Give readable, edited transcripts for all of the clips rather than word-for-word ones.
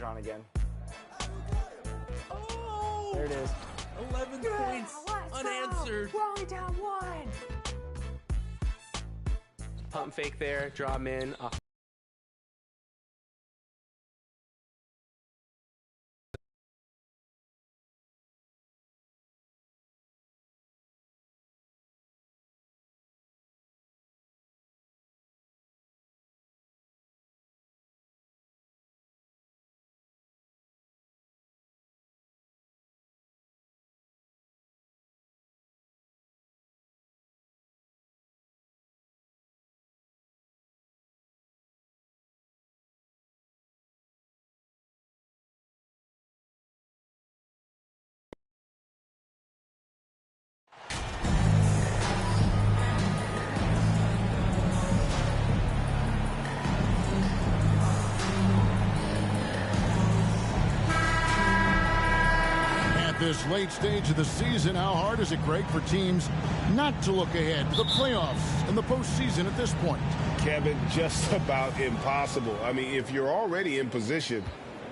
drawn again. Oh! There it is. 11 points unanswered. We're only down 1. Pump fake there, draw him in. This late stage of the season, how hard is it, Greg, for teams not to look ahead to the playoffs and the postseason at this point? Kevin, just about impossible. I mean, if you're already in position,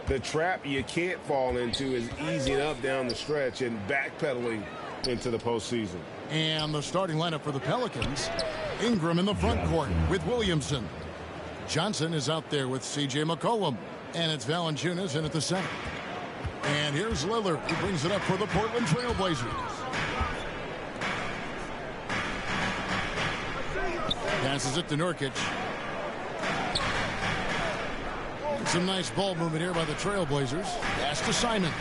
the trap you can't fall into is easing up down the stretch and backpedaling into the postseason. And the starting lineup for the Pelicans, Ingram in the front court with Williamson. Johnson is out there with C.J. McCollum, and it's Valanciunas in at the center. And here's Lillard, who brings it up for the Portland Trailblazers. Passes it to Nurkic. Some nice ball movement here by the Trailblazers. Pass to Simons.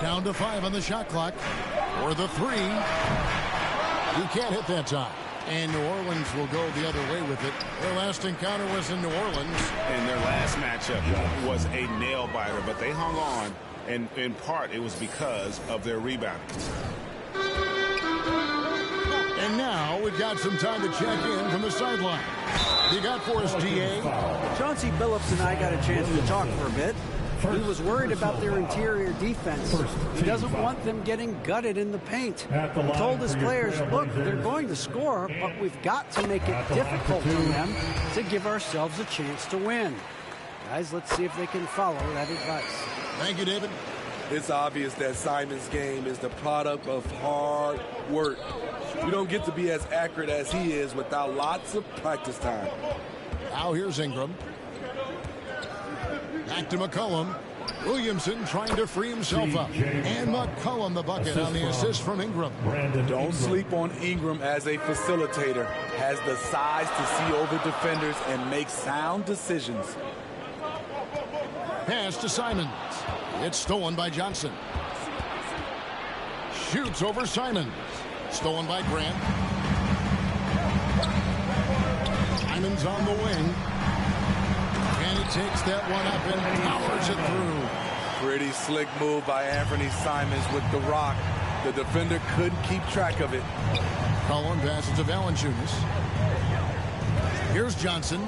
Down to 5 on the shot clock. For the 3. He can't hit that time. And New Orleans will go the other way with it. Their last encounter was in New Orleans. And their last matchup was a nail-biter, but they hung on. And in part, it was because of their rebounding. And now we've got some time to check in from the sideline. You got for us, D.A.? Chauncey Billups and I got a chance to talk for a bit. He was worried about their interior defense. He doesn't want them getting gutted in the paint. He told his players, look, they're going to score, but we've got to make it difficult for them to give ourselves a chance to win. Guys, let's see if they can follow that advice. Thank you, David. It's obvious that Simon's game is the product of hard work. You don't get to be as accurate as he is without lots of practice time. Now here's Ingram. Back to McCollum. Williamson trying to free himself up. And McCollum the bucket on the assist from Ingram. Don't sleep on Ingram as a facilitator. Has the size to see over defenders and make sound decisions. Pass to Simons. It's stolen by Johnson. Shoots over Simons. Stolen by Grant. Simons on the wing. And he takes that one up and powers it through. Pretty slick move by Anthony Simons with the rock. The defender couldn't keep track of it. Cullen passes to Valanciunas. Here's Johnson.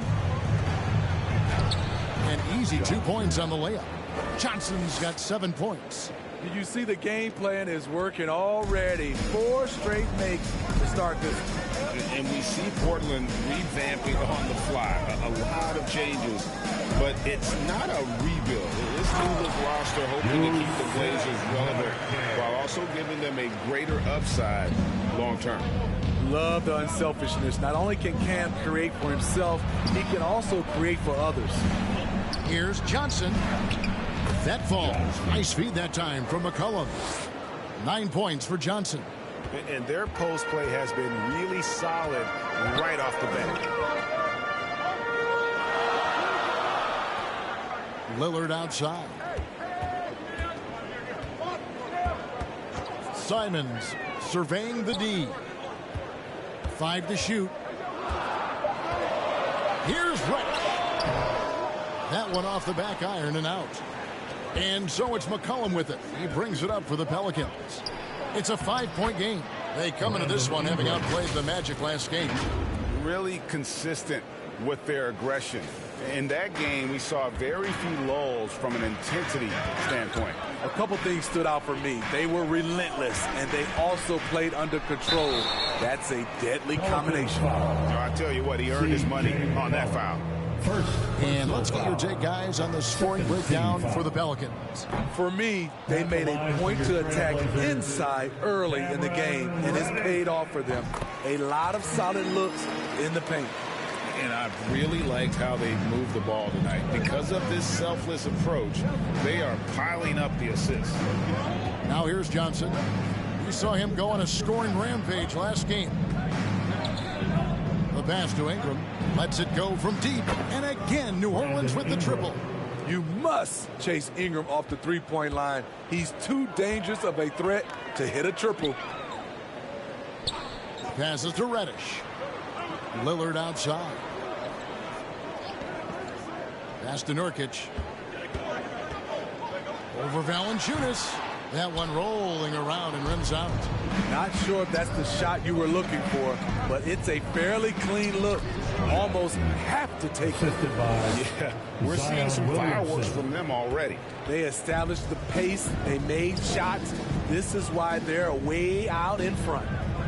An easy 2 points on the layup. Johnson's got 7 points. You see the game plan is working already. 4 straight makes to start this. And we see Portland revamping on the fly. A lot of changes, but it's not a rebuild. This new-look roster hoping to keep the Blazers relevant while also giving them a greater upside long-term. Love the unselfishness. Not only can Cam create for himself, he can also create for others. Here's Johnson. That falls. Nice feed that time from McCollum. 9 points for Johnson. And their post play has been really solid right off the bat. Lillard outside. Simons surveying the D. 5 to shoot. Here's Reich. That one off the back iron and out. And so it's McCollum with it. He brings it up for the Pelicans. It's a 5-point game. They come into this one having outplayed the Magic last game. Really consistent with their aggression. In that game, we saw very few lulls from an intensity standpoint. A couple things stood out for me. They were relentless, and they also played under control. That's a deadly combination. I tell you what, he earned his money on that foul. And let's get your take, guys, on the scoring breakdown for the Pelicans. For me, they made a point to attack inside early in the game, and it's paid off for them. A lot of solid looks in the paint. And I really liked how they moved the ball tonight. Because of this selfless approach, they are piling up the assists. Now here's Johnson. We saw him go on a scoring rampage last game. The pass to Ingram. Lets it go from deep. And again, New Orleans with the triple. You must chase Ingram off the three-point line. He's too dangerous of a threat to hit a triple. Passes to Reddish. Lillard outside. Pass to Nurkic. Over Valanciunas. That one rolling around and rims out. Not sure if that's the shot you were looking for, but it's a fairly clean look. Almost have to take it. Yeah, we're seeing some fireworks from them already. They established the pace. They made shots. This is why they're way out in front.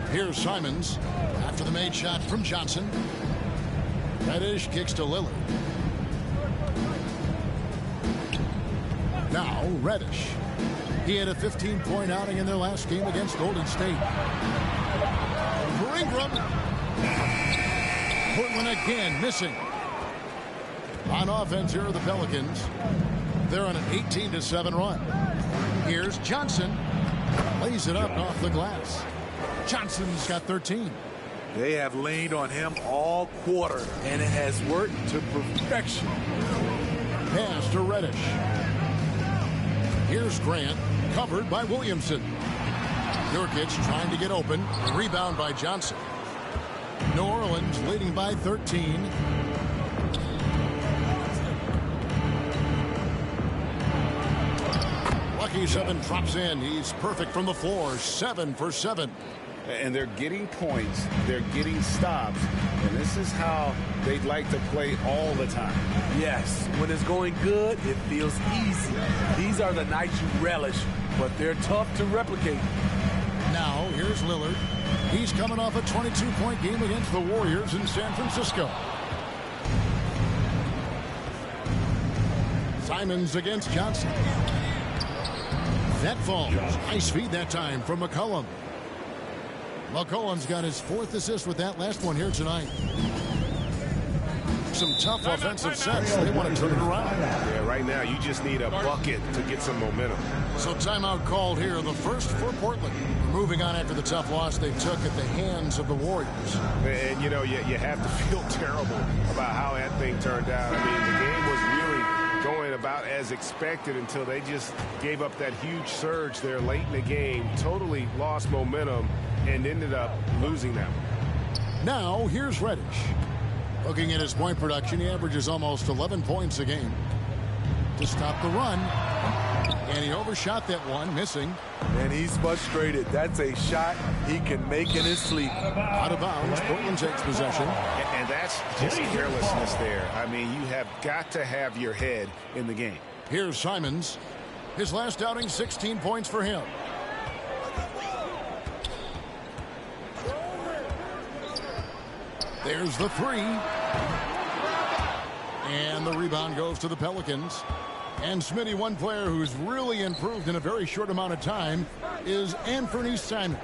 Here's Simons after the made shot from Johnson. Reddish kicks to Lillard. Now Reddish. He had a 15-point outing in their last game against Golden State. For Ingram. Portland again missing. On offense, here are the Pelicans. They're on an 18-7 run. Here's Johnson. Lays it up off the glass. Johnson's got 13. They have leaned on him all quarter, and it has worked to perfection. Pass to Reddish. Here's Grant, covered by Williamson. Nurkic trying to get open. Rebound by Johnson. New Orleans leading by 13. Lucky 7 drops in. He's perfect from the floor. 7 for 7. And they're getting points. They're getting stops. And this is how they'd like to play all the time. Yes, when it's going good, it feels easy. These are the nights you relish, but they're tough to replicate. Now, here's Lillard. He's coming off a 22-point game against the Warriors in San Francisco. Simons against Johnson. That falls. Nice feed that time from McCollum. McCollum's got his 4th assist with that last one here tonight. Some tough offensive sets. They want to turn it around. Yeah, right now you just need a bucket to get some momentum. So timeout called here, the first for Portland. Moving on after the tough loss they took at the hands of the Warriors. And, you know, you have to feel terrible about how that thing turned out. I mean, the game was really going about as expected until they just gave up that huge surge there late in the game, totally lost momentum, and ended up losing them. Now, here's Reddish. Looking at his point production, he averages almost 11 points a game. To stop the run. And he overshot that one, missing. And he's frustrated. That's a shot he can make in his sleep. Out of bounds, Portland takes possession. And that's just carelessness there. I mean, you have got to have your head in the game. Here's Simons. His last outing, 16 points for him. There's the 3. And the rebound goes to the Pelicans. And Smitty, one player who's really improved in a very short amount of time is Anthony Simons.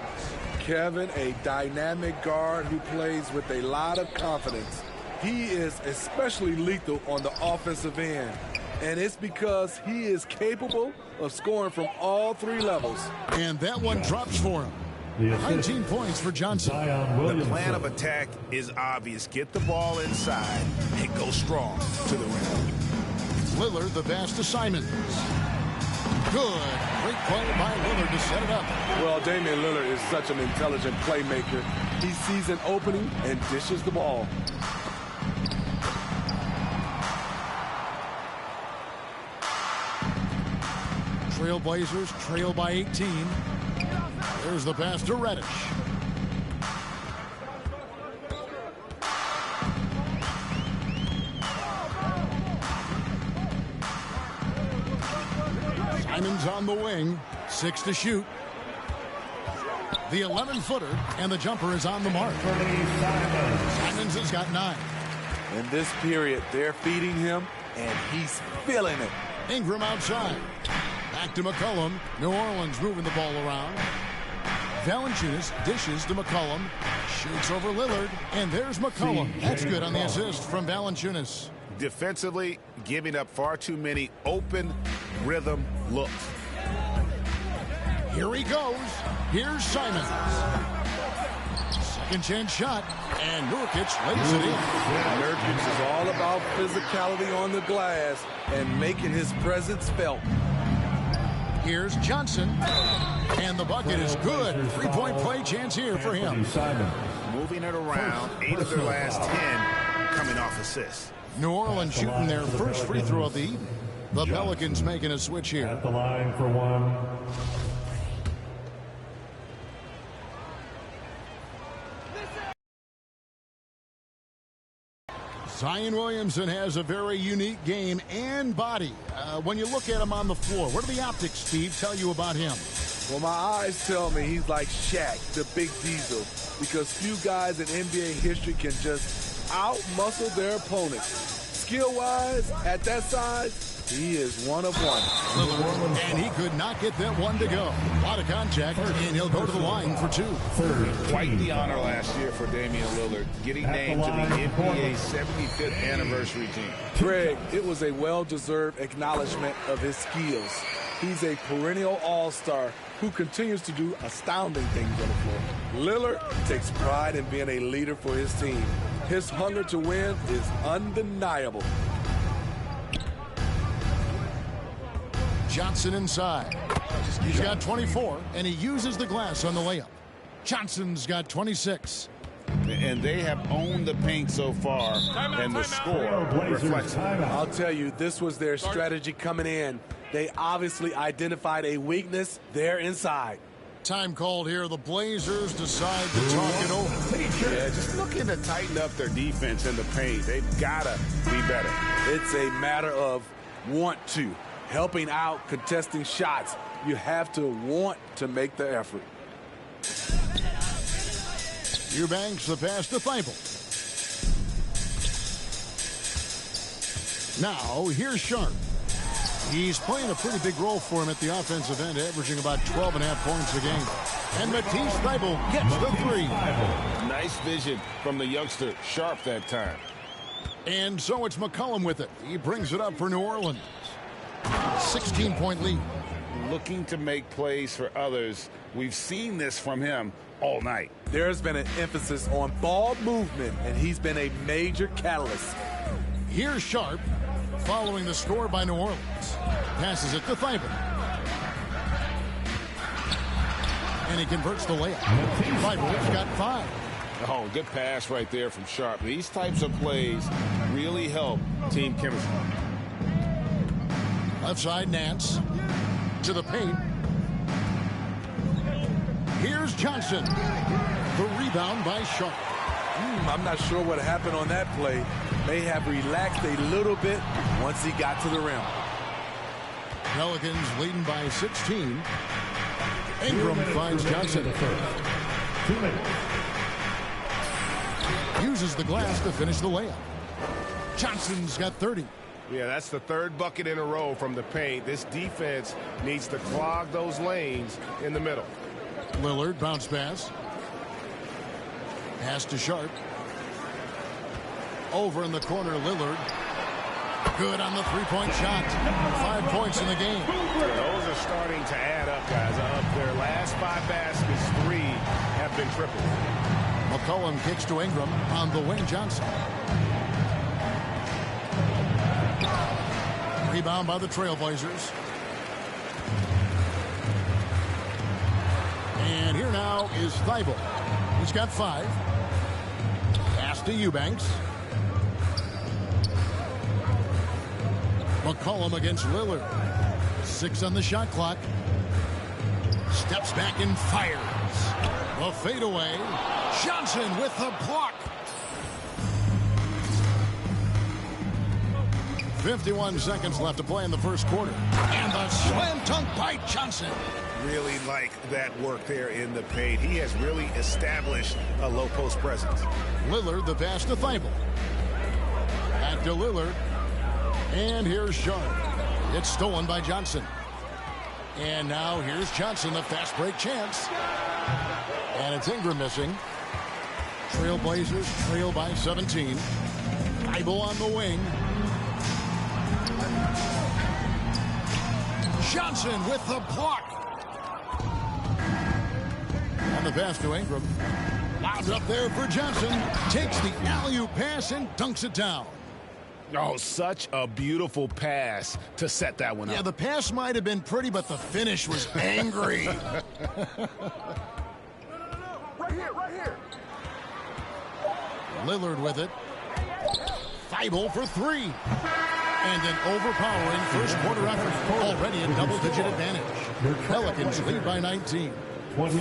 Kevin, a dynamic guard who plays with a lot of confidence. He is especially lethal on the offensive end. And it's because he is capable of scoring from all 3 levels. And that one drops for him. 19 points for Johnson. The plan of attack is obvious. Get the ball inside and go strong to the rim. Lillard, the pass to Simons. Good. Great play by Lillard to set it up. Well, Damian Lillard is such an intelligent playmaker. He sees an opening and dishes the ball. Trailblazers trail by 18. There's the pass to Reddish. Simons on the wing. 6 to shoot. The 11-footer, and the jumper is on the mark. Simons has got 9. In this period, they're feeding him, and he's feeling it. Ingram outside. Back to McCollum. New Orleans moving the ball around. Valanciunas dishes to McCollum. Shoots over Lillard. And there's McCollum. That's good on the assist from Valanciunas. Defensively, giving up far too many open rhythm looks. Here he goes. Here's Simons. Second chance shot. And Nurkic lays it in. Nurkic is all about physicality on the glass and making his presence felt. Here's Johnson. And the bucket is good. Three-point play chance here for him. Moving it around. 8 of their last 10 coming off assists. New Orleans shooting their first free throw of the evening. The Pelicans making a switch here. At the line for one. Zion Williamson has a very unique game and body. When you look at him on the floor, what do the optics, Steve, tell you about him? Well, my eyes tell me he's like Shaq, the big diesel, because few guys in NBA history can just out-muscle their opponents. Skill-wise, at that size, he is one of one. Lillard, and he could not get that one to go. A lot of contact, and he'll go to the line for two. Quite the honor last year for Damian Lillard, getting named to the NBA 75th anniversary team. Greg, it was a well-deserved acknowledgement of his skills. He's a perennial all-star who continues to do astounding things on the floor. Lillard takes pride in being a leader for his team. His hunger to win is undeniable. Johnson inside. He's got 24, and he uses the glass on the layup. Johnson's got 26. And they have owned the paint so far, and the score reflects it. I'll tell you, this was their strategy coming in. They obviously identified a weakness there inside. Time called here. The Blazers decide to talk it over. Yeah, just looking to tighten up their defense in the paint. They've got to be better. It's a matter of want to. Helping out, contesting shots. You have to want to make the effort. Eubanks the pass to Thibault. Now, here's Sharp. He's playing a pretty big role for him at the offensive end, averaging about 12.5 points a game. And Matisse Thibault gets the three. Nice vision from the youngster, Sharp, that time. And so it's McCollum with it. He brings it up for New Orleans. 16-point lead. Looking to make plays for others. We've seen this from him all night. There's been an emphasis on ball movement, and he's been a major catalyst. Here's Sharp, following the score by New Orleans. Passes it to Thibault. And he converts the layup. Thibault's got 5. Oh, good pass right there from Sharp. These types of plays really help team chemistry. Left side, Nance. To the paint. Here's Johnson. The rebound by Sharp. I'm not sure what happened on that play. May have relaxed a little bit once he got to the rim. Pelicans leading by 16. Ingram finds Johnson. 2 minutes. Uses the glass to finish the layup. Johnson's got 30. Yeah, that's the third bucket in a row from the paint. This defense needs to clog those lanes in the middle. Lillard, bounce pass. Pass to Sharp. Over in the corner, Lillard. Good on the three-point shot. 5 points in the game. Those are starting to add up, guys. Up their last 5 baskets, 3 have been tripled. McCollum kicks to Ingram on the wing. Johnson. Rebound by the Trailblazers. And here now is Thibault. He's got 5. Pass to Eubanks. McCollum against Lillard. 6 on the shot clock. Steps back and fires. The fadeaway. Johnson with the block. 51 seconds left to play in the first quarter. And the slam dunk by Johnson. Really like that work there in the paint. He has really established a low post presence. Lillard the pass to Thibault. Back to Lillard. And here's Sharp. It's stolen by Johnson. And now here's Johnson, the fast break chance. And it's Ingram missing. Trailblazers trail by 17. Bible on the wing. Johnson with the block. On the pass to Ingram. Lobs up there for Johnson. Takes the alley-oop pass and dunks it down. Oh, such a beautiful pass to set that one up. Yeah, the pass might have been pretty, but the finish was angry. Right here. Lillard with it. Bible for three. And an overpowering first quarter effort. Already a double-digit advantage. Pelicans lead by 19.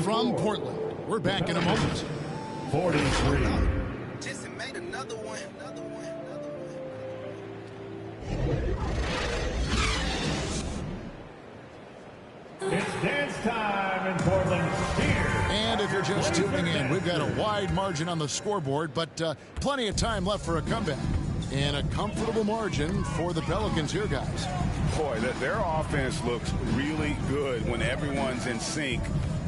From Portland. We're back in a moment. 43. Just made another one. It's dance time in Portland here. And if you're just tuning in, we've got a wide margin on the scoreboard, but plenty of time left for a comeback. And a comfortable margin for the Pelicans here, guys. Boy, their offense looks really good when everyone's in sync.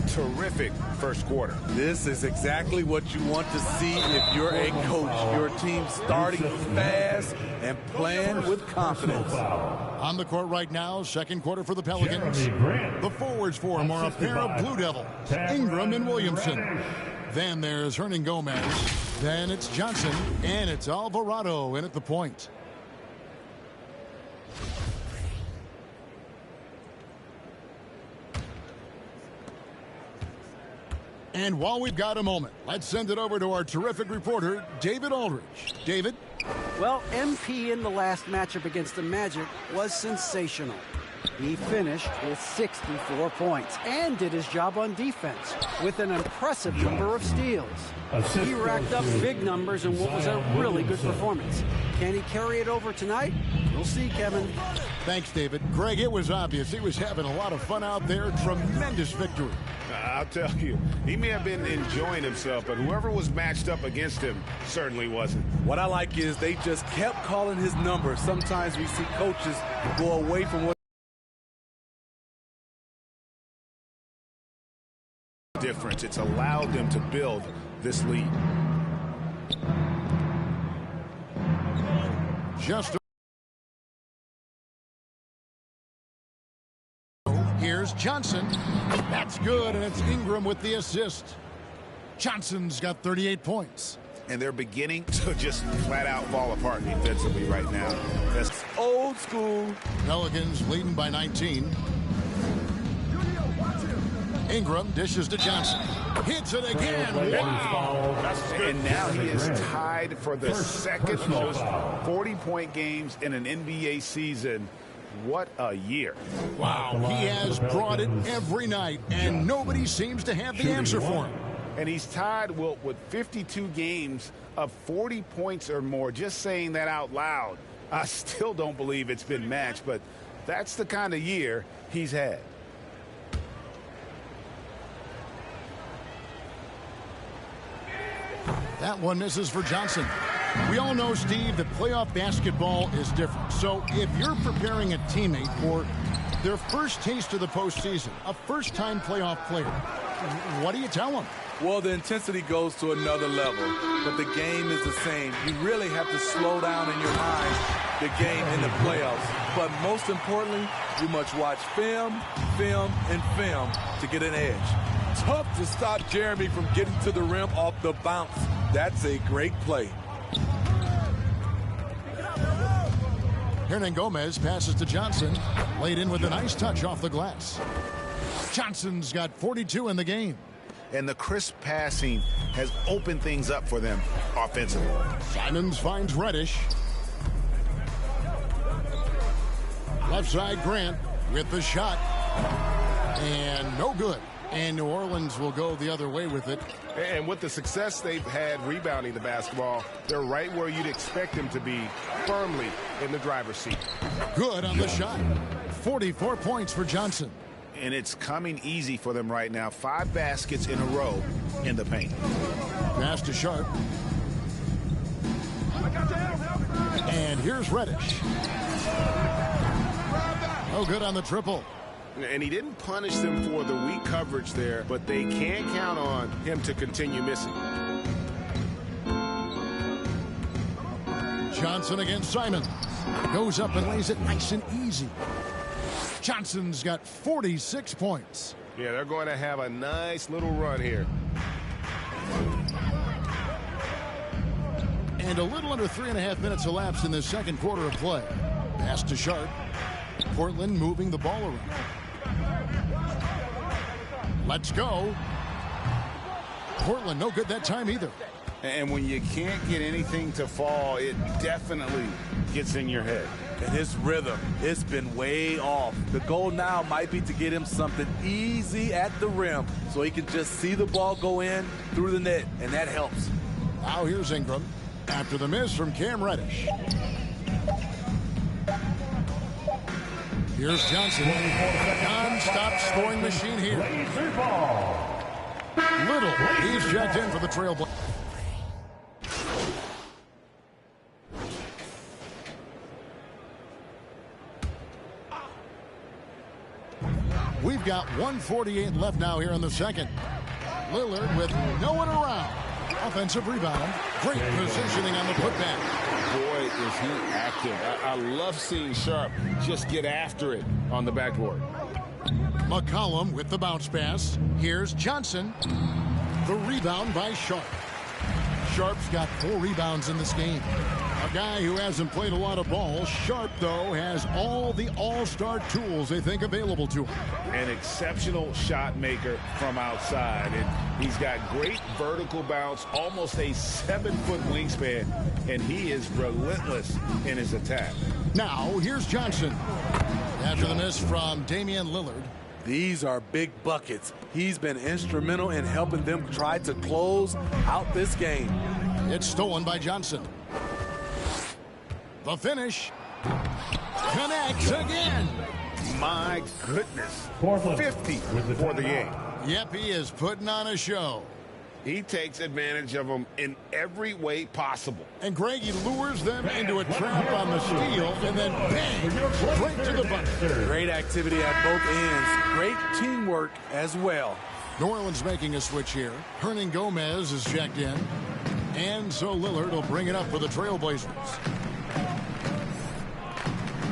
Terrific first quarter. This is exactly what you want to see if you're a coach. Your team starting fast and playing with confidence. On the court right now, second quarter for the Pelicans. The forwards for them are a pair of Blue Devils, Ingram and Williamson. Then there's Hernan Gomez. Then it's Johnson. And it's Alvarado in at the point. And while we've got a moment, let's send it over to our terrific reporter, David Aldridge. David? Well, MP in the last matchup against the Magic was sensational. He finished with 64 points and did his job on defense with an impressive number of steals. He racked up big numbers in what was a really good performance. Can he carry it over tonight? We'll see, Kevin. Thanks, David. Greg, it was obvious he was having a lot of fun out there. Tremendous victory. I'll tell you, he may have been enjoying himself, but whoever was matched up against him certainly wasn't. What I like is they just kept calling his number. Sometimes we see coaches go away from what difference. It's allowed them to build this lead. Just here's Johnson. That's good, and it's Ingram with the assist. Johnson's got 38 points. And they're beginning to just flat out fall apart defensively right now. That's old school. Pelicans leading by 19. Ingram dishes to Johnson. Hits it again. Wow. And now he is tied for the second most 40-point games in an NBA season. What a year. Wow, he has brought it every night, and nobody seems to have the answer for him. And he's tied with 52 games of 40 points or more. Just saying that out loud, I still don't believe it's been matched, but that's the kind of year he's had. That one misses for Johnson. We all know, Steve, that playoff basketball is different. So if you're preparing a teammate for their first taste of the postseason, a first-time playoff player, what do you tell them? Well, the intensity goes to another level, but the game is the same. You really have to slow down in your mind the game in the playoffs. But most importantly, you must watch film, and film to get an edge. Tough to stop Jeremy from getting to the rim off the bounce. That's a great play. Hernan Gomez passes to Johnson. Laid in with a nice touch off the glass. Johnson's got 42 in the game. And the crisp passing has opened things up for them offensively. Simons finds Reddish. Left side, Grant with the shot. And no good. And New Orleans will go the other way with it. And with the success they've had rebounding the basketball, they're right where you'd expect them to be, firmly in the driver's seat. Good on the shot. 44 points for Johnson. And it's coming easy for them right now. 5 baskets in a row in the paint. Pass to Sharp. And here's Reddish. Oh, good on the triple. And he didn't punish them for the weak coverage there, but they can't count on him to continue missing. Johnson against Simon. Goes up and lays it nice and easy. Johnson's got 46 points. Yeah, they're going to have a nice little run here. And a little under 3.5 minutes elapsed in the second quarter of play. Pass to Sharp. Portland moving the ball around. Let's go. Portland no good that time either. And when you can't get anything to fall, it definitely gets in your head. And his rhythm, it's been way off. The goal now might be to get him something easy at the rim so he can just see the ball go in through the net, and that helps. Now here's Ingram after the miss from Cam Reddish. Here's Johnson. Non-stop scoring machine here. Little, he's checked in for the Trailblazers. We've got 1:48 left now here in the second. Lillard with no one around. Offensive rebound. Great positioning on the putback. Boy, is he active. I love seeing Sharp just get after it on the backboard. McCollum with the bounce pass. Here's Johnson. The rebound by Sharp. Sharp's got 4 rebounds in this game. A guy who hasn't played a lot of ball. Sharp, though, has all the all-star tools they think available to him. An exceptional shot maker from outside. And he's got great vertical bounce, almost a 7-foot wingspan, and he is relentless in his attack. Now, here's Johnson. After the miss from Damian Lillard. These are big buckets. He's been instrumental in helping them try to close out this game. It's stolen by Johnson. The finish. Connects again. My goodness. 50 for the game. Yep, he is putting on a show. He takes advantage of them in every way possible. And Greg, he lures them into a trap on the steal, and then bang, straight to the bucket. Great activity at both ends. Great teamwork as well. New Orleans making a switch here. Hernan Gomez is checked in. And so Lillard will bring it up for the Trailblazers.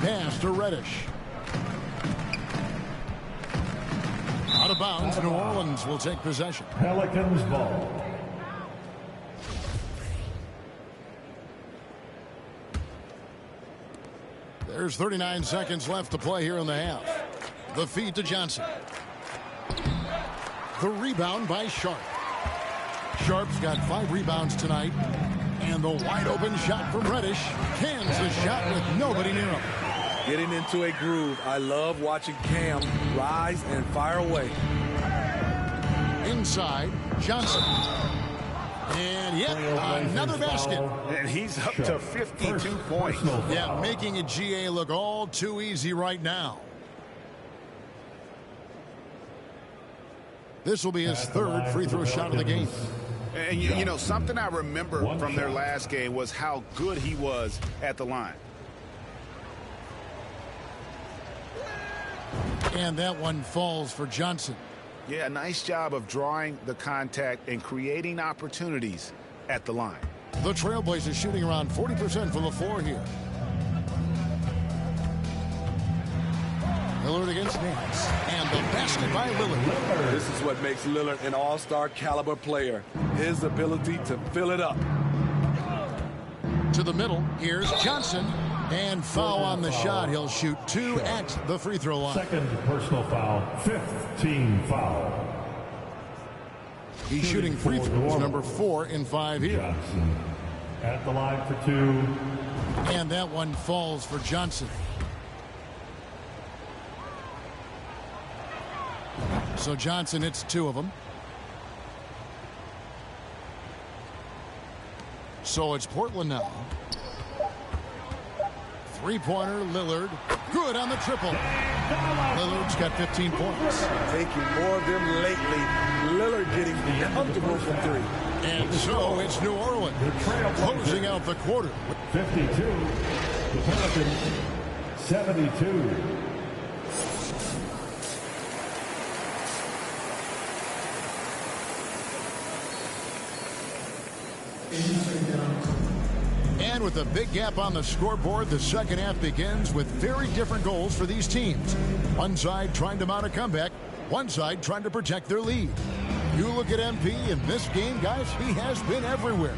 Pass to Reddish. Out of bounds, New Orleans will take possession. Pelicans ball. There's 39 seconds left to play here in the half. The feed to Johnson. The rebound by Sharp. Sharp's got 5 rebounds tonight. And the wide open shot from Reddish. Cans the shot with nobody near him. Getting into a groove. I love watching Cam rise and fire away. Inside, Johnson. And yet, another basket. And he's up to 52 points. Yeah, making a GA look all too easy right now. This will be his 3rd free throw shot of the game. And you know, something I remember from their last game was how good he was at the line. And that one falls for Johnson. Yeah, nice job of drawing the contact and creating opportunities at the line. The Trailblazers shooting around 40% from the floor here. Lillard against Nance. And the basket by Lillard. This is what makes Lillard an all-star caliber player. His ability to fill it up. To the middle. Here's Johnson. And foul on the shot. He'll shoot 2 at the free throw line. Second personal foul. 5th team foul. He's shooting free throws, number 4 in 5 here. Johnson at the line for 2. And that one falls for Johnson. So Johnson hits 2 of them. So it's Portland now. Three-pointer, Lillard. Good on the triple. Lillard's got 15 points. Taking more of them lately. Lillard getting comfortable from three. And so it's New Orleans closing out the quarter. 52. The Pelicans 72. And with a big gap on the scoreboard, the second half begins with very different goals for these teams. One side trying to mount a comeback, one side trying to protect their lead. You look at MP in this game, guys, he has been everywhere.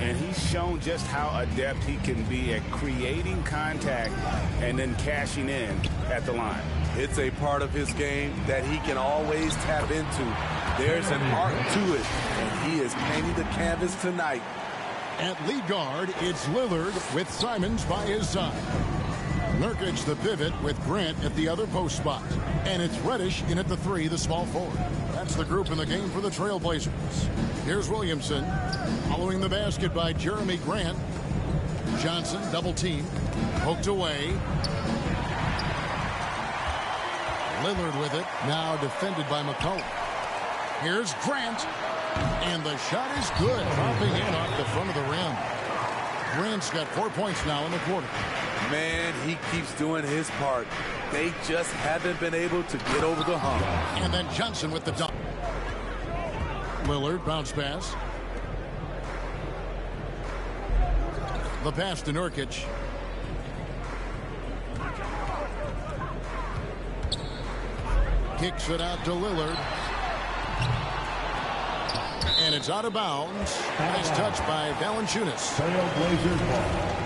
And he's shown just how adept he can be at creating contact and then cashing in at the line. It's a part of his game that he can always tap into. There's an art to it, and he is painting the canvas tonight. At lead guard, it's Lillard with Simons by his side. Nurkic the pivot with Grant at the other post spot. And it's Reddish in at the three, the small forward. That's the group in the game for the Trailblazers. Here's Williamson, following the basket by Jeremy Grant. Johnson double team, poked away. Lillard with it, now defended by McCollum. Here's Grant, and the shot is good, dropping in off the front of the rim. Grant's got 4 points now in the quarter. Man, he keeps doing his part. They just haven't been able to get over the hump. And then Johnson with the dunk. Lillard, bounce pass. The pass to Nurkic. Kicks it out to Lillard. And it's out of bounds. Nice touch by Valanciunas. Trailblazers ball.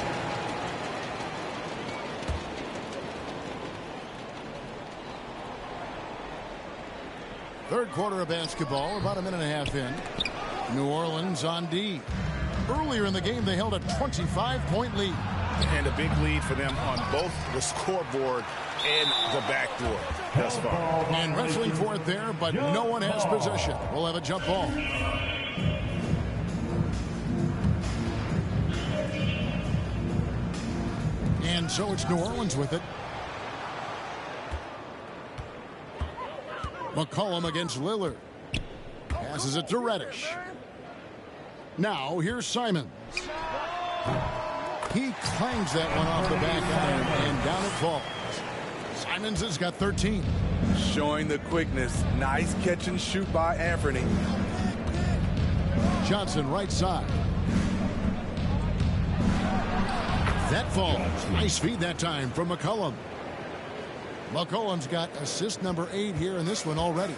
Third quarter of basketball, about a minute and a half in. New Orleans on D. Earlier in the game, they held a 25-point lead. And a big lead for them on both the scoreboard and the backboard thus far. And wrestling for it there, but no one has possession. We'll have a jump ball. And so it's New Orleans with it. McCollum against Lillard. Passes it to Reddish. Now here's Simons. He clangs that one off the back iron, and down it falls. Simons has got 13. Showing the quickness. Nice catch and shoot by Anthony. Johnson right side. That falls. Nice feed that time from McCollum. McCollum's got assist number 8 here in this one already.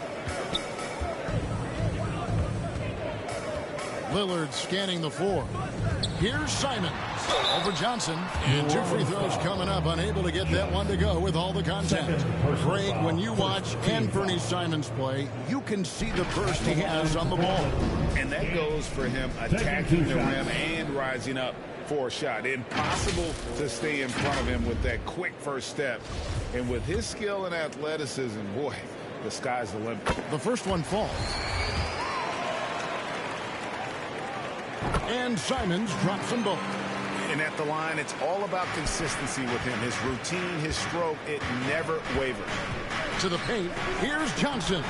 Lillard scanning the floor. Here's Simons over Johnson. And 2 free throws coming up. Unable to get that one to go with all the contact. Craig, when you watch Anthony Simons play, you can see the burst he has on the ball. And that goes for him attacking the rim and rising up for a shot. Impossible to stay in front of him with that quick first step. And with his skill and athleticism, boy, the sky's the limit. The first one falls. And Simons drops them both. And at the line, it's all about consistency with him. His routine, his stroke, it never wavers. To the paint, here's Johnson.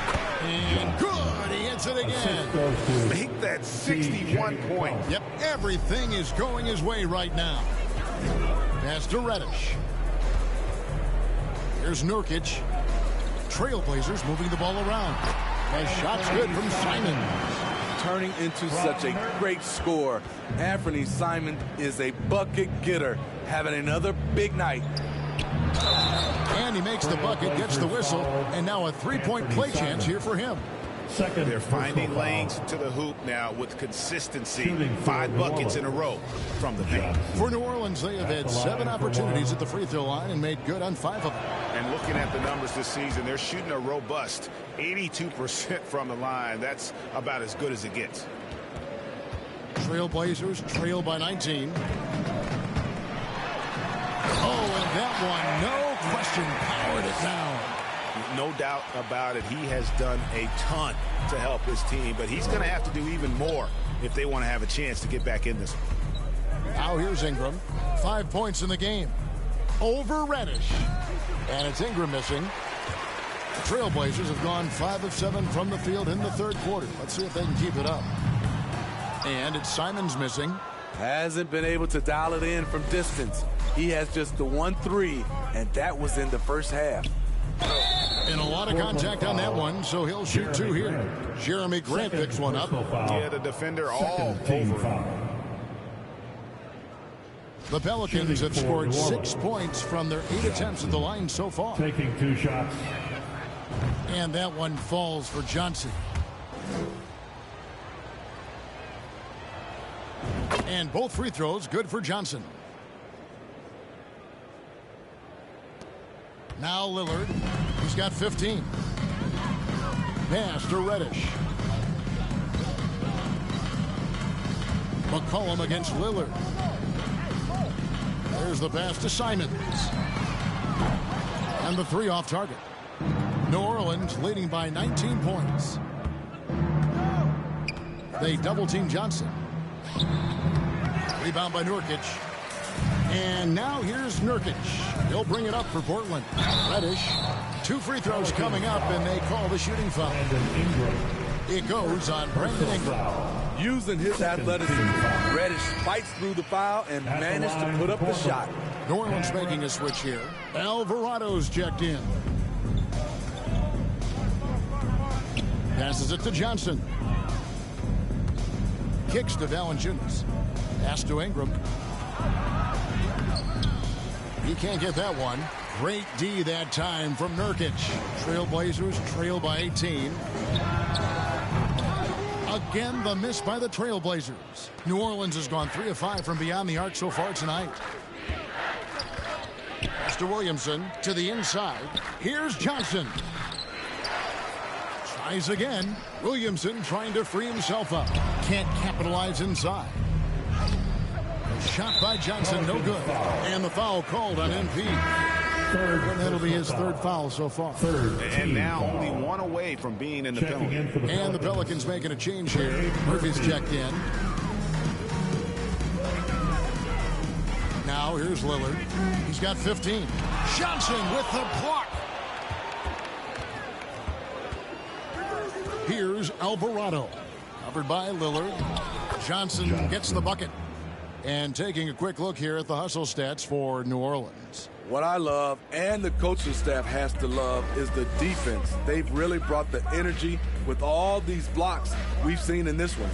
And good, he hits it again. Make that 61 point. Yep, everything is going his way right now. Pass to Reddish. Here's Nurkic. Trailblazers moving the ball around. And shot's good from Simons. Turning into such a great scorer. Anthony Simons is a bucket getter, having another big night. And he makes the bucket, gets the whistle, and now a three-point play chance here for him. Second, they're finding lanes to the hoop now with consistency. 5 buckets in a row from the paint. For New Orleans, they have had 7 opportunities at the free throw line and made good on 5 of them. And looking at the numbers this season, they're shooting a robust 82% from the line. That's about as good as it gets. Trailblazers trail by 19. Oh, and that one, no question, powered it down. No doubt about it. He has done a ton to help his team, but he's going to have to do even more if they want to have a chance to get back in this one. Now here's Ingram. 5 points in the game. over Reddish. And it's Ingram missing. The Trailblazers have gone 5 of 7 from the field in the third quarter. Let's see if they can keep it up. And it's Simons missing. Hasn't been able to dial it in from distance. He has just the 1 3, and that was in the first half. And a lot of contact on that one, so he'll shoot 2 here. Jeremy Grant picks one up. Yeah, the defender all over. The Pelicans have scored 6 points from their 8 attempts at the line so far. Taking 2 shots. And that one falls for Johnson. And both free throws good for Johnson. Now Lillard. He's got 15. Pass to Reddish. McCollum against Lillard. There's the pass to Simons. And the 3 off target. New Orleans leading by 19 points. They double-team Johnson. Rebound by Nurkic. And now here's Nurkic. He'll bring it up for Portland. Reddish. 2 free throws coming up, and they call the shooting foul. It goes on Brandon Ingram. Using his athleticism, Reddish fights through the foul and managed to put up the shot. New Orleans making a switch here. Alvarado's checked in. Passes it to Johnson. Kicks to Valanciunas. Pass to Ingram. He can't get that one. Great D that time from Nurkic. Trailblazers trail by 18. Again, the miss by the Trailblazers. New Orleans has gone 3 of 5 from beyond the arc so far tonight. Pass to Williamson to the inside. Here's Johnson. Tries again. Williamson trying to free himself up. Can't capitalize inside. Shot by Johnson, no good. And the foul called on MP. That'll be his 3rd foul so far. And now only 1 away from being in the penalty. And the Pelicans making a change here. Murphy's checked in. Now here's Lillard. He's got 15. Johnson with the block. Here's Alvarado. Covered by Lillard. Johnson gets the bucket. And taking a quick look here at the hustle stats for New Orleans. What I love, and the coaching staff has to love, is the defense. They've really brought the energy with all these blocks we've seen in this one.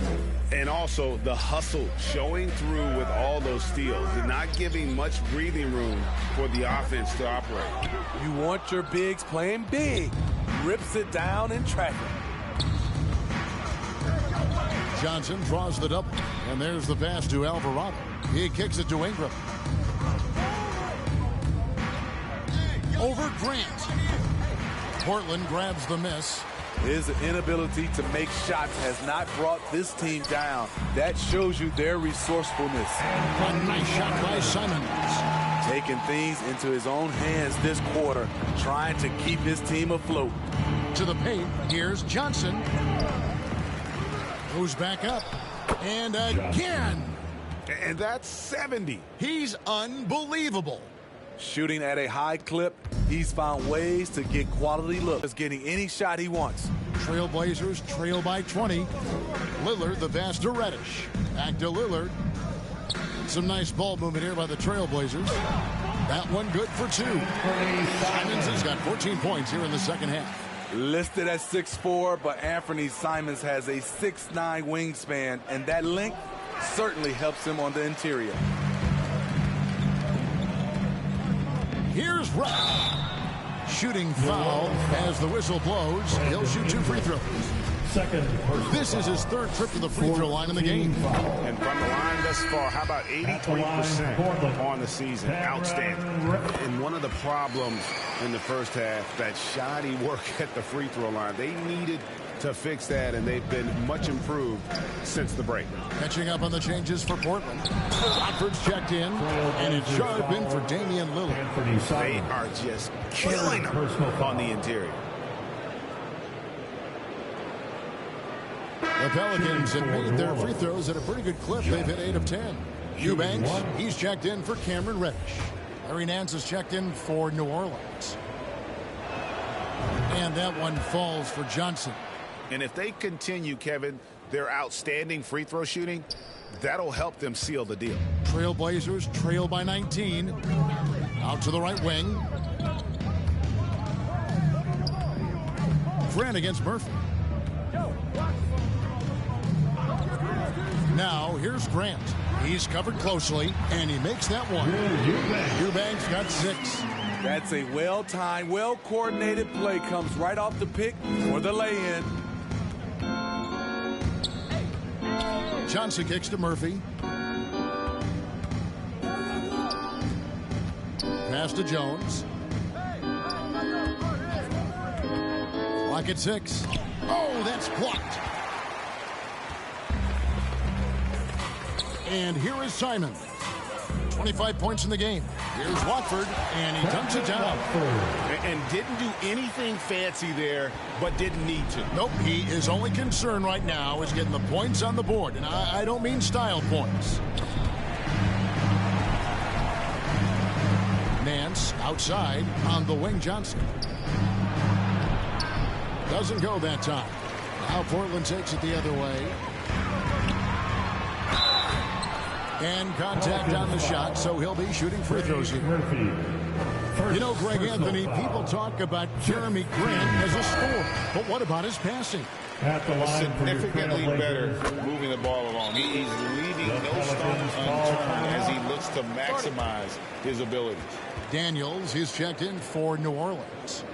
And also the hustle showing through with all those steals and not giving much breathing room for the offense to operate. You want your bigs playing big. Rips it down in traffic. Johnson draws the double. And there's the pass to Alvarado. He kicks it to Ingram. Over Grant. Portland grabs the miss. His inability to make shots has not brought this team down. That shows you their resourcefulness. A nice shot by Simons. Taking things into his own hands this quarter, trying to keep his team afloat. To the paint, here's Johnson. Goes back up. And again. And that's 70. He's unbelievable. Shooting at a high clip, he's found ways to get quality looks. Getting any shot he wants. Trailblazers trail by 20. Lillard the pass to Reddish. Back to Lillard. Some nice ball movement here by the Trailblazers. That one good for 2. Simons has got 14 points here in the second half. Listed at 6'4", but Anthony Simons has a 6'9" wingspan, and that length certainly helps him on the interior. Here's Rush. Shooting foul as the whistle blows. He'll shoot 2 free throws. This is his 3rd trip to the free throw line in the game. And from the line thus far, how about 83% on the season? Outstanding. And one of the problems in the first half, that shoddy work at the free throw line. They needed to fix that, and they've been much improved since the break. Catching up on the changes for Portland. Rockford's checked in, and it's Sharp in for Damian Lillard. They are just killing them on the interior. The Pelicans have made their free throws at a pretty good clip. They've hit 8 of 10. Eubanks, he's checked in for Cameron Reddish. Larry Nance is checked in for New Orleans. And that one falls for Johnson. And if they continue, Kevin, their outstanding free throw shooting, that'll help them seal the deal. Trailblazers trail by 19. Out to the right wing. Grant against Murphy. Now here's Grant. He's covered closely, and he makes that one. Eubanks got 6. That's a well-timed, well-coordinated play. Comes right off the pick for the lay-in. Johnson kicks to Murphy. Pass to Jones. Clock at 6. Oh, that's blocked. And here is Simon. 25 points in the game. Here's Watford, and he dunks it down. And didn't do anything fancy there, but didn't need to. Nope, he is only concerned right now is getting the points on the board. And I don't mean style points. Nance outside on the wing. Johnson. Doesn't go that time. Now Portland takes it the other way. And contact on the shot, so he'll be shooting free throws here. You know, Greg Anthony, people talk about Jeremy Grant as a scorer, but what about his passing? Significantly better moving the ball along. He's leaving no stone unturned as he looks to maximize his abilities. Daniels is checked in for New Orleans.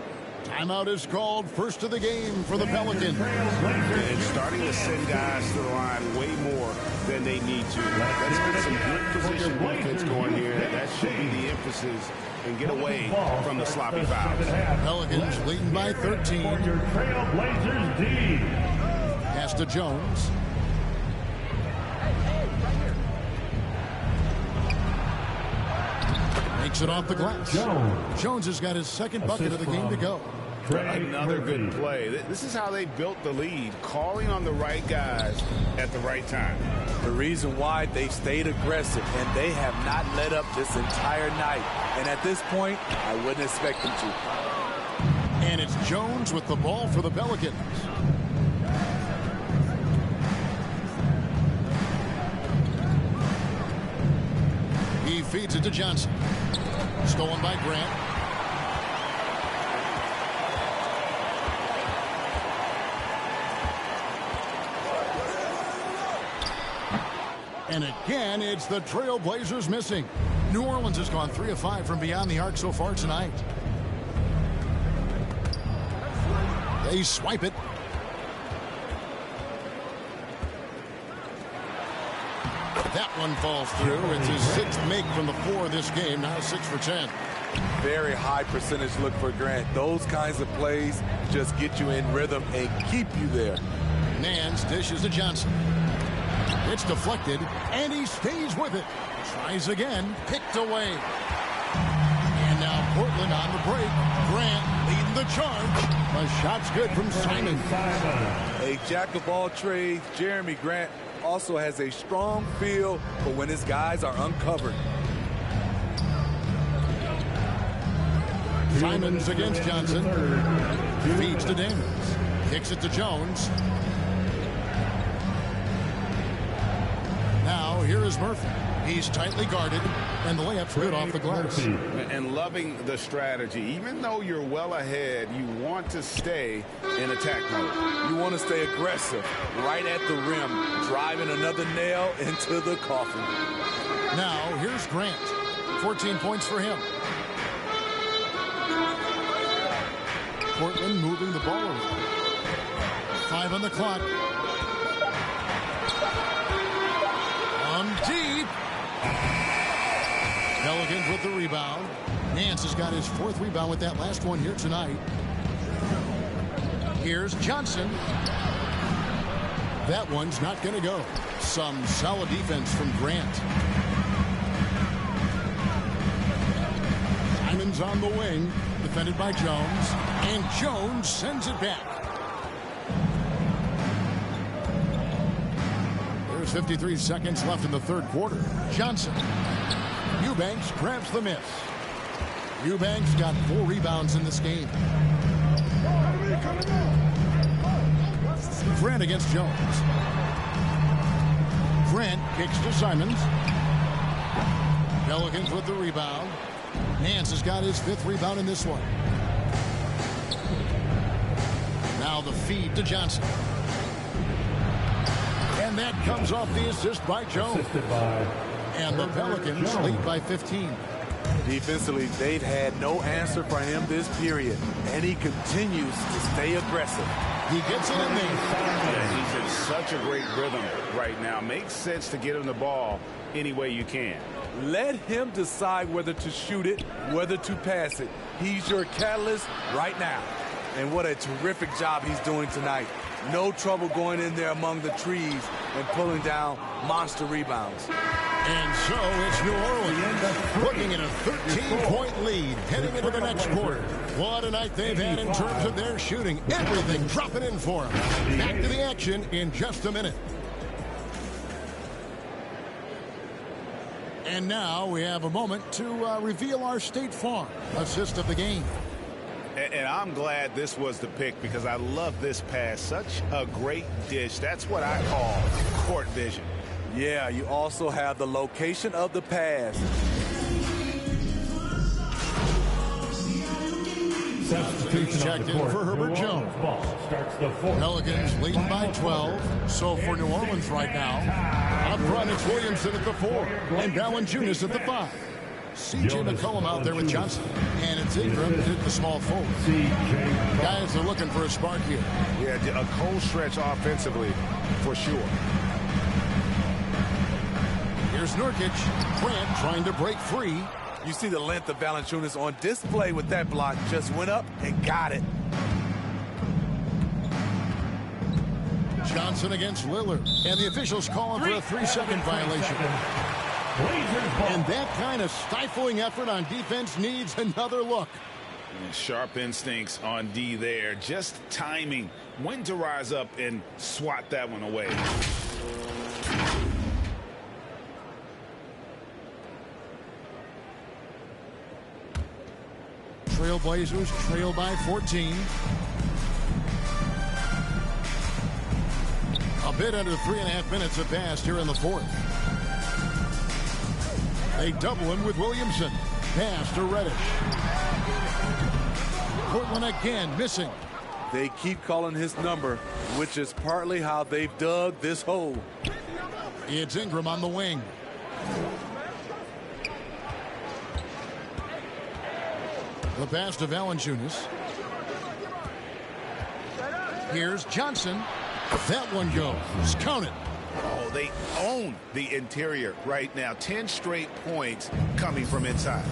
Timeout is called, first of the game for the Pelicans. And starting to send guys to the line way more than they need to. Let's get some good position defense going here. That should be the emphasis and get away from the sloppy fouls. Pelicans leading by 13. Your Trailblazers D. Pass to Jones. Makes it off the glass. Jones has got his second bucket of the game to go. Another good play. This is how they built the lead, calling on the right guys at the right time. The reason why they've stayed aggressive, and they have not let up this entire night. And at this point, I wouldn't expect them to. And it's Jones with the ball for the Pelicans. He feeds it to Johnson. Stolen by Grant. And again, it's the Trailblazers missing. New Orleans has gone 3 of 5 from beyond the arc so far tonight. They swipe it. That one falls through. It's his 6th make from the floor this game. Now 6 for 10. Very high percentage look for Grant. Those kinds of plays just get you in rhythm and keep you there. Nance dishes to Johnson. It's deflected, and he stays with it. Tries again, picked away. And now Portland on the break. Grant leading the charge. The shot's good from Simon. A jack of all trades, Jeremy Grant also has a strong feel for when his guys are uncovered. Simon's against Johnson. Feeds to Daniels. Kicks it to Jones. Now here is Murphy. He's tightly guarded, and the layup's good off the glass. And loving the strategy. Even though you're well ahead, you want to stay in attack mode. You want to stay aggressive, right at the rim, driving another nail into the coffin. Now here's Grant. 14 points for him. Portland moving the ball around. 5 on the clock. On deep. Pelicans with the rebound. Nance has got his 4th rebound with that last one here tonight. Here's Johnson. That one's not going to go. Some solid defense from Grant. Simon's on the wing. Defended by Jones. And Jones sends it back. There's 53 seconds left in the 3rd quarter. Johnson. Eubanks grabs the miss. Eubanks got 4 rebounds in this game. Grant against Jones. Grant kicks to Simons. Pelicans with the rebound. Nance has got his 5th rebound in this one. Now the feed to Johnson. And that comes off the assist by Jones. And the Pelicans lead by 15. Defensively, they've had no answer for him this period, and he continues to stay aggressive. He gets it in there. Yeah, he's in such a great rhythm right now. Makes sense to get him the ball any way you can. Let him decide whether to shoot it, whether to pass it. He's your catalyst right now. And what a terrific job he's doing tonight. No trouble going in there among the trees and pulling down monster rebounds. And so it's New Orleans looking at a 13-point lead heading into the next quarter. What a night they've had in terms of their shooting. Everything dropping in for them. Back to the action in just a minute. And now we have a moment to reveal our State Farm assist of the game. And I'm glad this was the pick because I love this pass. Such a great dish. That's what I call court vision. Yeah, you also have the location of the pass. Checked in for Herbert Jones. Pelicans leading by 12. So for New Orleans right now, up front it's Williamson at the 4 and Valanciunas at the 5. C.J. McCollum out there with Johnson. And it's Ingram at the small forward. Guys are looking for a spark here. Yeah, a cold stretch offensively for sure. Here's Nurkic. Grant trying to break free. You see the length of Valanciunas on display with that block. Just went up and got it. Johnson against Lillard. And the officials calling for a 3-second violation. And that kind of stifling effort on defense needs another look. And sharp instincts on D there. Just timing when to rise up and swat that one away. Trailblazers trail by 14. A bit under 3.5 minutes have passed here in the 4th. They double him with Williamson. Pass to Reddish. Portland again missing. They keep calling his number, which is partly how they've dug this hole. It's Ingram on the wing. The pass to Valanciunas. Here's Johnson. That one goes. Count it. Oh, they own the interior right now. 10 straight points coming from inside.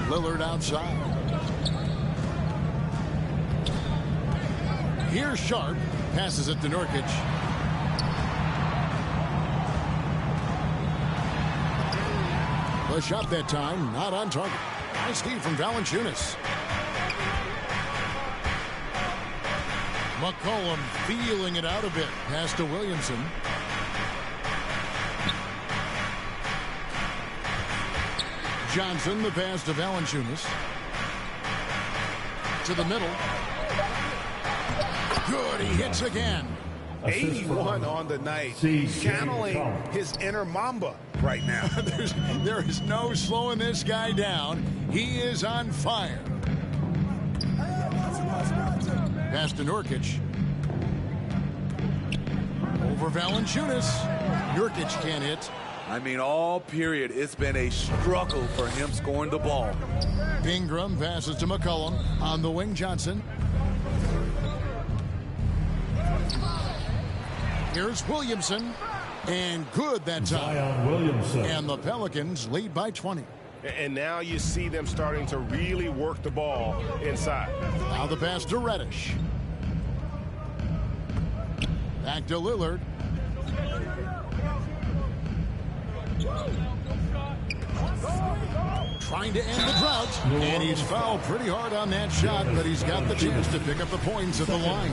Lillard outside. Here's Sharp. Passes it to Nurkic. The shot that time, not on target. Nice D from Valanciunas. McCollum feeling it out a bit. Pass to Williamson. Johnson, the pass to Valanciunas. To the middle. Good, he hits again. 81 on the night. Channeling his inner Mamba right now. There is no slowing this guy down. He is on fire. Pass to Nurkic. Over Valanciunas. Nurkic can't hit. I mean, all period, it's been a struggle for him scoring the ball. Ingram passes to McCollum. On the wing, Johnson. Here's Williamson. And good that time. Williamson. And the Pelicans lead by 20. And now you see them starting to really work the ball inside. Now the pass to Reddish. Back to Lillard. trying to end the drought. And he's fouled pretty hard on that shot, but he's got the chance to pick up the points at the line.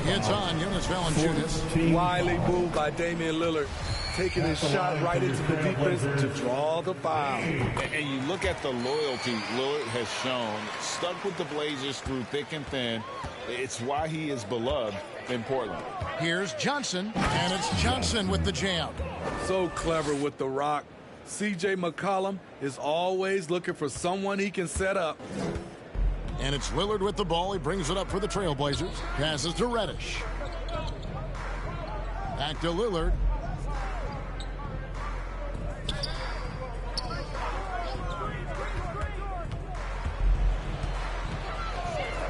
It's on Jonas Valanciunas. Wily move by Damian Lillard, taking his shot right into the defense to draw the foul. And you look at the loyalty Lillard has shown, stuck with the Blazers through thick and thin. It's why he is beloved in Portland. Here's Johnson, and it's Johnson with the jam. So clever with the rock. C.J. McCollum is always looking for someone he can set up. And it's Lillard with the ball. He brings it up for the Trailblazers. Passes to Reddish. Back to Lillard.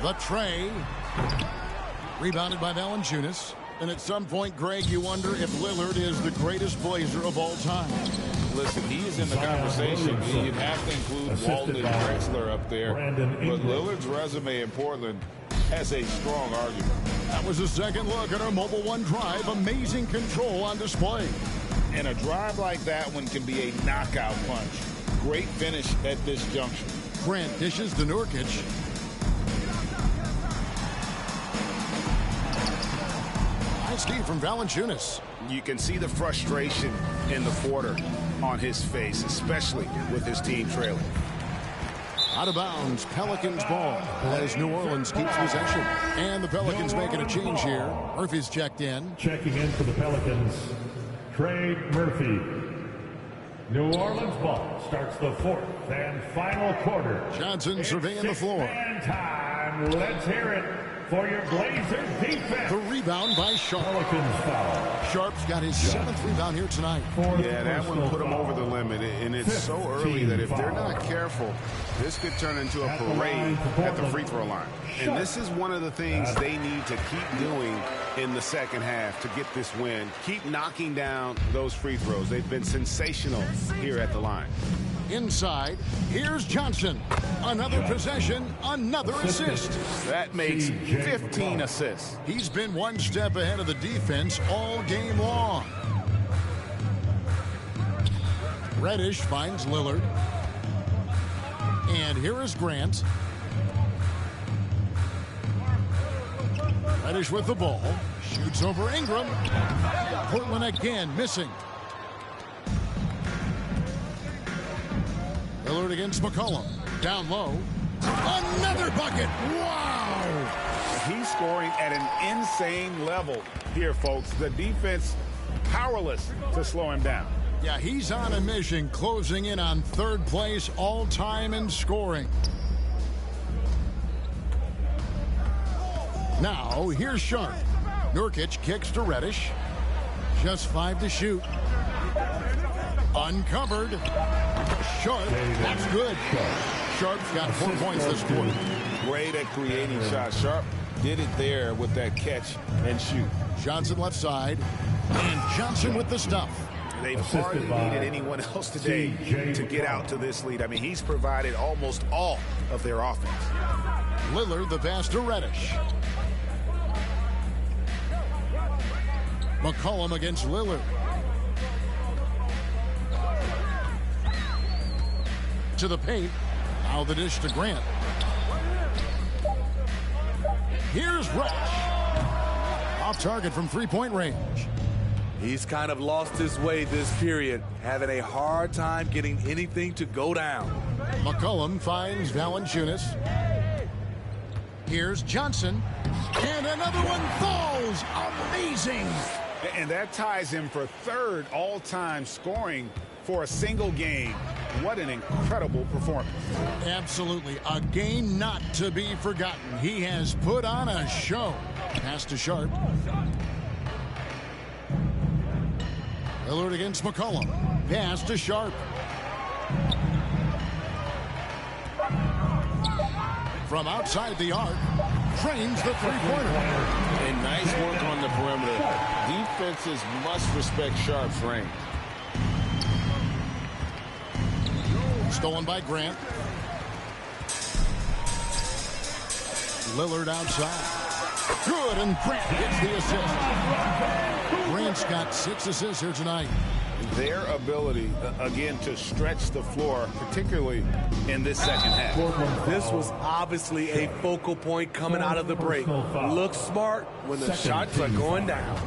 The tray. Rebounded by Valanciunas. And at some point, Greg, you wonder if Lillard is the greatest Blazer of all time. Listen, he is in the conversation. You'd have to include Walton and Drexler up there. But Lillard's resume in Portland has a strong argument. That was a second look at our Mobile One drive. Amazing control on display. And a drive like that one can be a knockout punch. Great finish at this juncture. Grant dishes to Nurkic. Nice D from Valanciunas. You can see the frustration in the quarter on his face, especially with his team trailing. Out of bounds, Pelicans ball as New Orleans keeps possession. And the Pelicans making a change here. Murphy's checked in. Checking in for the Pelicans, Trey Murphy. New Orleans ball starts the fourth and final quarter. Johnson surveying the floor. And time. Let's hear it for your Blazers defense. The rebound by Sharp. Pelicans foul. Sharp's got his 7th rebound here tonight. Yeah, that one put him over the limit, and it's so early that if they're not careful, this could turn into a parade at the free throw line. And this is one of the things they need to keep doing in the second half to get this win. Keep knocking down those free throws. They've been sensational here at the line. Inside, here's Johnson. Another possession, another assist. That makes 15 assists. He's been one step ahead of the defense all game long. Reddish finds Lillard. And here is Grant. Reddish with the ball. Shoots over Ingram. Portland again missing. Lillard against McCollum. Down low. Another bucket. Wow. He's scoring at an insane level here, folks. The defense powerless to slow him down. Yeah, he's on a mission, closing in on 3rd place all-time in scoring. Now, here's Sharp. Nurkic kicks to Reddish. Just 5 to shoot. Uncovered. Sharp. That's good. Sharp's got 4 points this quarter. Great at creating shots. Sharp did it there with that catch and shoot. Johnson left side. And Johnson with the stuff. They've hardly needed anyone else today to get out to this lead. I mean, he's provided almost all of their offense. Lillard the pass to Reddish. McCollum against Lillard. To the paint. Now the dish to Grant. Here's Reddish. Off target from 3-point range. He's kind of lost his way this period, having a hard time getting anything to go down. McCollum finds Valanciunas. Here's Johnson. And another one falls. Amazing. And that ties him for 3rd all-time scoring for a single game. What an incredible performance. Absolutely. A game not to be forgotten. He has put on a show. Pass to Sharp. Lillard against McCollum. Pass to Sharp. From outside the arc, trains the three-pointer. And nice work on the perimeter. Defenses must respect Sharp's range. Stolen by Grant. Lillard outside. Good, and Grant gets the assist. Grant's got 6 assists here tonight. their ability, again, to stretch the floor, particularly in this second half. This was obviously a focal point coming out of the break. Look smart when the shots are going down.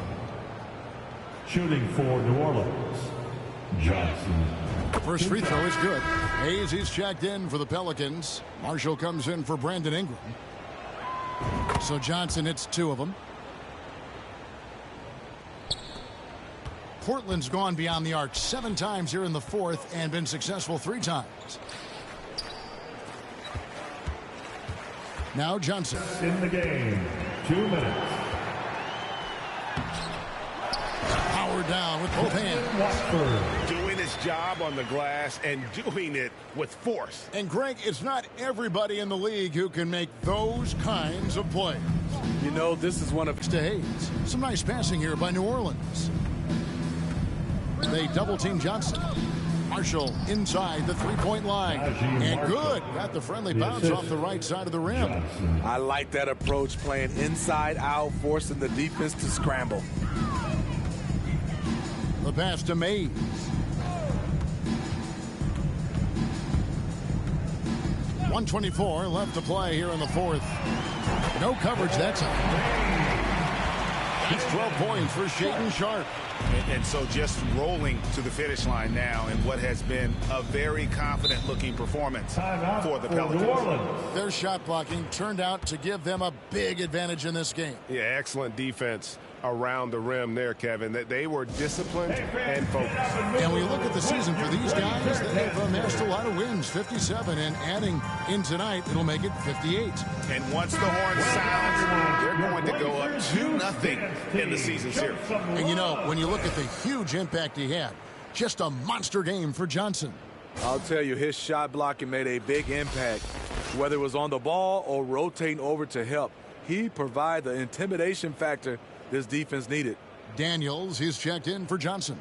Shooting for New Orleans, Johnson. First free throw is good. Hayes, he's checked in for the Pelicans. Marshall comes in for Brandon Ingram. So Johnson hits 2 of them. Portland's gone beyond the arc 7 times here in the 4th and been successful 3 times. Now Johnson. In the game, 2 minutes. Power down with both hands. Doing his job on the glass and doing it with force. And Greg, it's not everybody in the league who can make those kinds of plays. You know, this is one of... To Hayes. Some nice passing here by New Orleans. They double-team Johnson. Marshall inside the 3-point line. And good. Got the friendly bounce off the right side of the rim. I like that approach, playing inside out, forcing the defense to scramble. The pass to Mays. .124 left to play here in the 4th. No coverage that time. That's 12 points for Shaedon Sharpe. And so just rolling to the finish line now in what has been a very confident-looking performance for the Pelicans. Their shot blocking turned out to give them a big advantage in this game. Yeah, excellent defense around the rim there, Kevin. That they were disciplined and focused. And we look at the season for these guys, they've amassed a lot of wins, 57, and adding in tonight, it'll make it 58. And once the horn sounds, they're going to go up 2-0 in the season series. And you know, when you look at the huge impact he had, just a monster game for Johnson. I'll tell you, his shot blocking made a big impact. Whether it was on the ball or rotating over to help, he provided the intimidation factor this defense needed. Daniels, he's checked in for Johnson.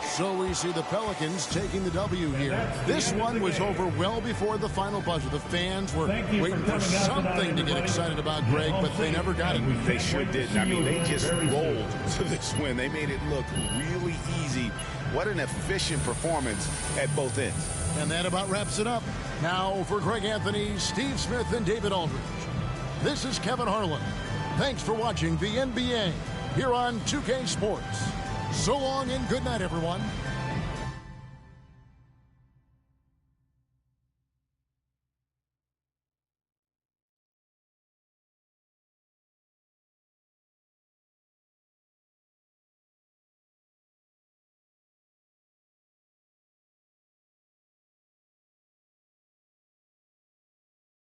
So we see the Pelicans taking the W here. This one was over well before the final buzzer. The fans were waiting for something to get excited about, Greg, but they never got it. They sure didn't. I mean, they just rolled to this win. They made it look really easy. What an efficient performance at both ends. And that about wraps it up. Now for Greg Anthony, Steve Smith, and David Aldridge, this is Kevin Harlan. Thanks for watching the NBA here on 2K Sports. So long and good night, everyone.